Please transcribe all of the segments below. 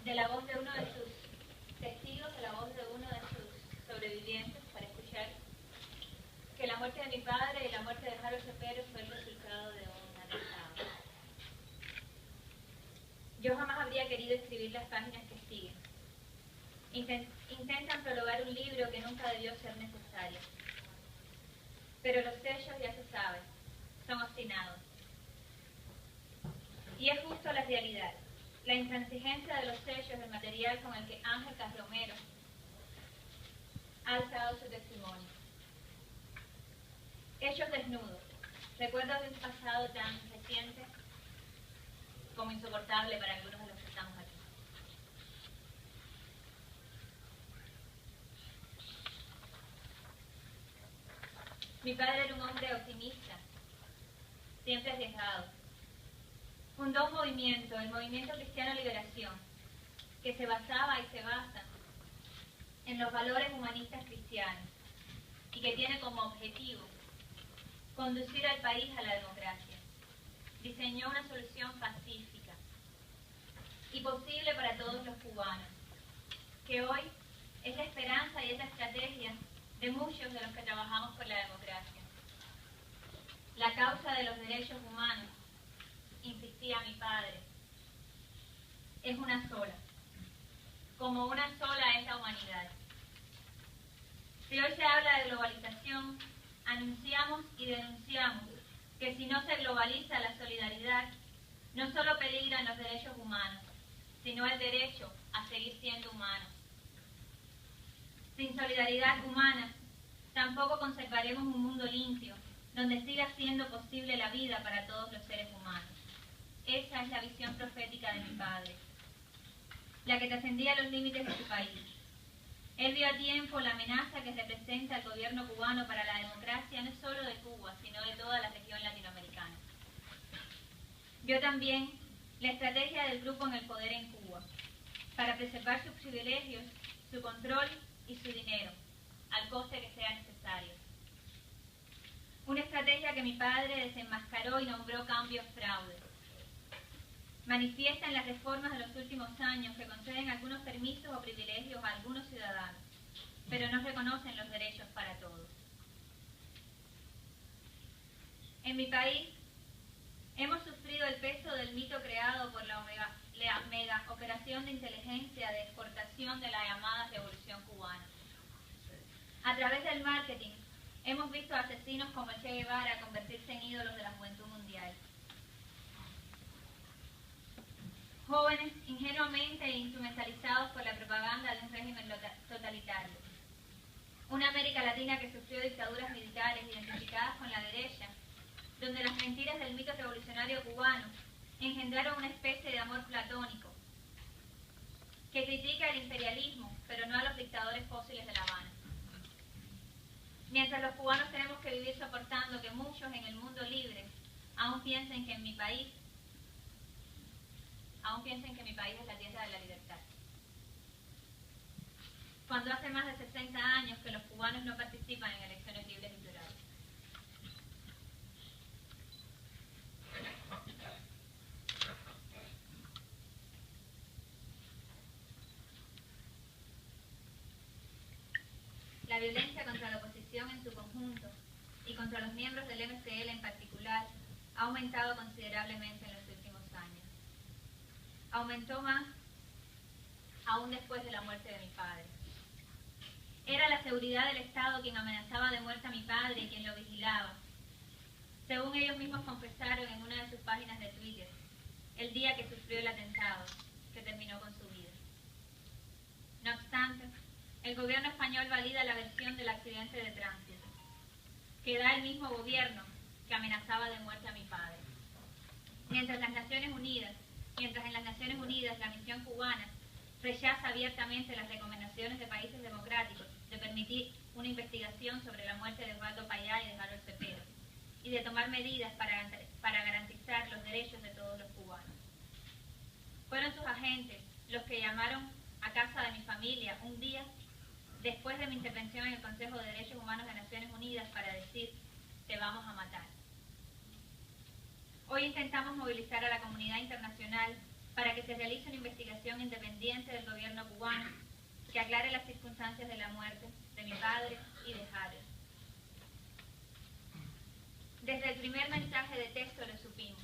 de la voz de uno de sus testigos, de la voz de uno de sus sobrevivientes, para escuchar que la muerte de mi padre y la muerte de Harold Cepero fue el resultado de un atentado. Yo jamás habría querido escribir las páginas que siguen. Intentan prologar un libro que nunca debió ser necesario. Pero los sellos, ya se sabe, son obstinados. Y es justo la realidad, la intransigencia de los sellos del material con el que Ángel Carromero ha alzado su testimonio. Hechos desnudos, recuerdos de un pasado tan reciente como insoportable para algunos de los que estamos aquí. Mi padre era un hombre optimista, siempre arriesgado. Fundó un movimiento, el Movimiento Cristiano Liberación, que se basaba y se basa en los valores humanistas cristianos y que tiene como objetivo conducir al país a la democracia. Diseñó una solución pacífica y posible para todos los cubanos, que hoy es la esperanza y es la estrategia de muchos de los que trabajamos por la democracia. La causa de los derechos humanos, insistía mi padre, es una sola. Como una sola es la humanidad. Si hoy se habla de globalización, anunciamos y denunciamos que si no se globaliza la solidaridad, no solo peligran los derechos humanos, sino el derecho a seguir siendo humanos. Sin solidaridad humana, tampoco conservaremos un mundo limpio, donde siga siendo posible la vida para todos los seres humanos. Esa es la visión profética de mi padre, la que trascendía los límites de su país. Él vio a tiempo la amenaza que representa el gobierno cubano para la democracia, no solo de Cuba, sino de toda la región latinoamericana. Vio también la estrategia del grupo en el poder en Cuba, para preservar sus privilegios, su control y su dinero, al coste que sea necesario. Una estrategia que mi padre desenmascaró y nombró cambios fraude. Manifiesta en las reformas de los últimos años que conceden algunos permisos o privilegios a algunos ciudadanos, pero no reconocen los derechos para todos. En mi país hemos sufrido el peso del mito creado por la mega operación de inteligencia de exportación de la llamada Revolución Cubana. A través del marketing hemos visto a asesinos como el Che Guevara convertirse en ídolos de la juventud mundial. Jóvenes ingenuamente instrumentalizados por la propaganda de un régimen totalitario. Una América Latina que sufrió dictaduras militares identificadas con la derecha, donde las mentiras del mito revolucionario cubano engendraron una especie de amor platónico, que critica el imperialismo, pero no a los dictadores fósiles de La Habana. Mientras los cubanos tenemos que vivir soportando que muchos en el mundo libre aún piensen que mi país es la tierra de la libertad. Cuando hace más de 60 años que los cubanos no participan en elecciones libres y plurales. La violencia contra la oposición en su conjunto y contra los miembros del MCL en particular ha aumentado considerablemente en los últimos años. Aumentó más aún después de la muerte de mi padre. Era la seguridad del Estado quien amenazaba de muerte a mi padre y quien lo vigilaba. Según ellos mismos confesaron en una de sus páginas de Twitter, el día que sufrió el atentado, que terminó con su vida. No obstante, el gobierno español valida la versión del accidente de tránsito, que da el mismo gobierno que amenazaba de muerte a mi padre. Mientras en las Naciones Unidas la misión cubana rechaza abiertamente las recomendaciones de países democráticos de permitir una investigación sobre la muerte de Osvaldo Payá y de Harold Cepero, y de tomar medidas para garantizar los derechos de todos los cubanos. Fueron sus agentes los que llamaron a casa de mi familia un día después de mi intervención en el Consejo de Derechos Humanos de Naciones Unidas para decir: te vamos a matar. Hoy intentamos movilizar a la comunidad internacional para que se realice una investigación independiente del gobierno cubano que aclare las circunstancias de la muerte de mi padre y de Harold. Desde el primer mensaje de texto lo supimos.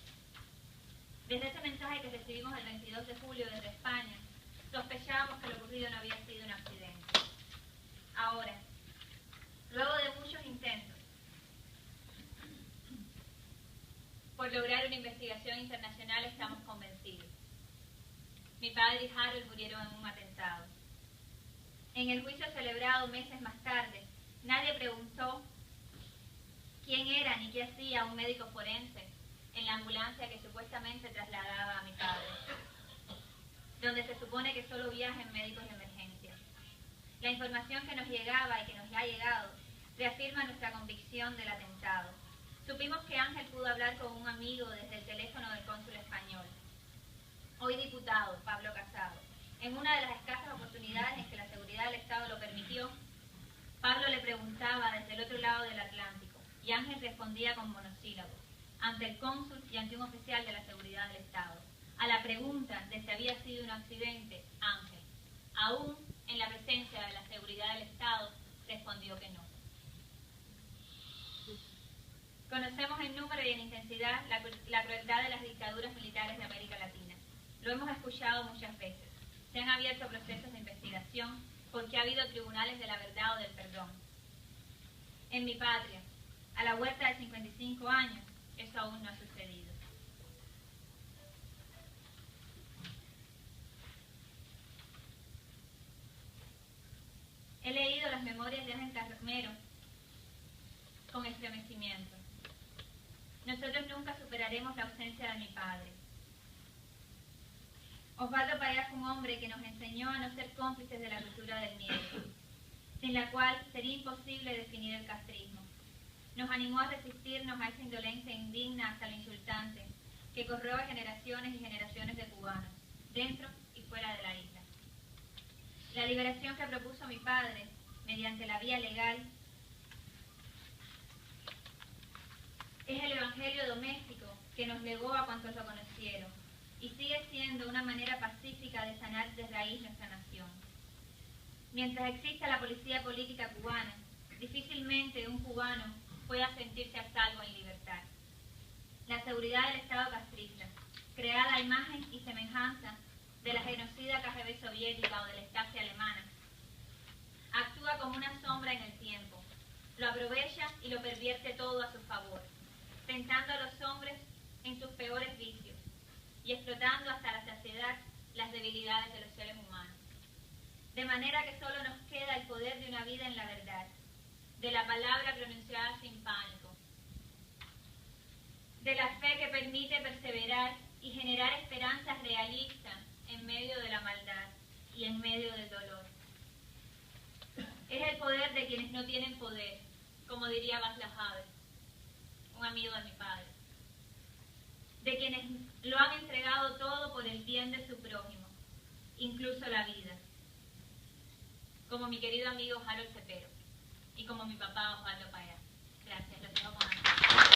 Desde ese mensaje que recibimos el 22 de julio desde España, sospechábamos que lo ocurrido no había sido un accidente. Ahora, luego de muchos intentos por lograr una investigación internacional, estamos convencidos. Mi padre y Harold murieron en un atentado. En el juicio celebrado meses más tarde, nadie preguntó quién era ni qué hacía un médico forense en la ambulancia que supuestamente trasladaba a mi padre, donde se supone que solo viajan médicos de emergencia. La información que nos llegaba y que nos ha llegado reafirma nuestra convicción del atentado. Supimos que Ángel pudo hablar con un amigo desde el teléfono del cónsul español, hoy diputado, Pablo Casado. En una de las escasas oportunidades en que la seguridad del Estado lo permitió, Pablo le preguntaba desde el otro lado del Atlántico y Ángel respondía con monosílabos ante el cónsul y ante un oficial de la seguridad del Estado. A la pregunta de si había sido un accidente, Ángel, aún en la presencia de la seguridad del Estado, respondió que no. Conocemos en número y en intensidad la crueldad de las dictaduras militares de América Latina. Lo hemos escuchado muchas veces. Se han abierto procesos de investigación porque ha habido tribunales de la verdad o del perdón. En mi patria, a la vuelta de 55 años, eso aún no ha sucedido. He leído las memorias de Ángel Carromero con estremecimiento. Nosotros nunca superaremos la ausencia de mi padre. Osvaldo Payá fue un hombre que nos enseñó a no ser cómplices de la cultura del miedo, sin la cual sería imposible definir el castrismo. Nos animó a resistirnos a esa indolencia indigna hasta lo insultante, que corroe generaciones y generaciones de cubanos, dentro y fuera de la isla. La liberación que propuso mi padre, mediante la vía legal, es el evangelio doméstico que nos legó a cuantos lo conocieron, y sigue siendo una manera pacífica de sanar de raíz nuestra nación. Mientras exista la policía política cubana, difícilmente un cubano pueda sentirse a salvo en libertad. La seguridad del Estado castrista, creada a imagen y semejanza de la genocida KGB soviética o de la Stasi alemana, actúa como una sombra en el tiempo, lo aprovecha y lo pervierte todo a su favor, tentando a los hombres en sus peores vicios y explotando hasta la saciedad las debilidades de los seres humanos. De manera que solo nos queda el poder de una vida en la verdad, de la palabra pronunciada sin pánico, de la fe que permite perseverar y generar esperanzas realistas en medio de la maldad y en medio del dolor. Es el poder de quienes no tienen poder, como diría Václav Havel, un amigo de mi padre, de quienes lo han entregado todo por el bien de su prójimo, incluso la vida, como mi querido amigo Harold Cepero y como mi papá Osvaldo Payá. Gracias, los dejo con Ángel.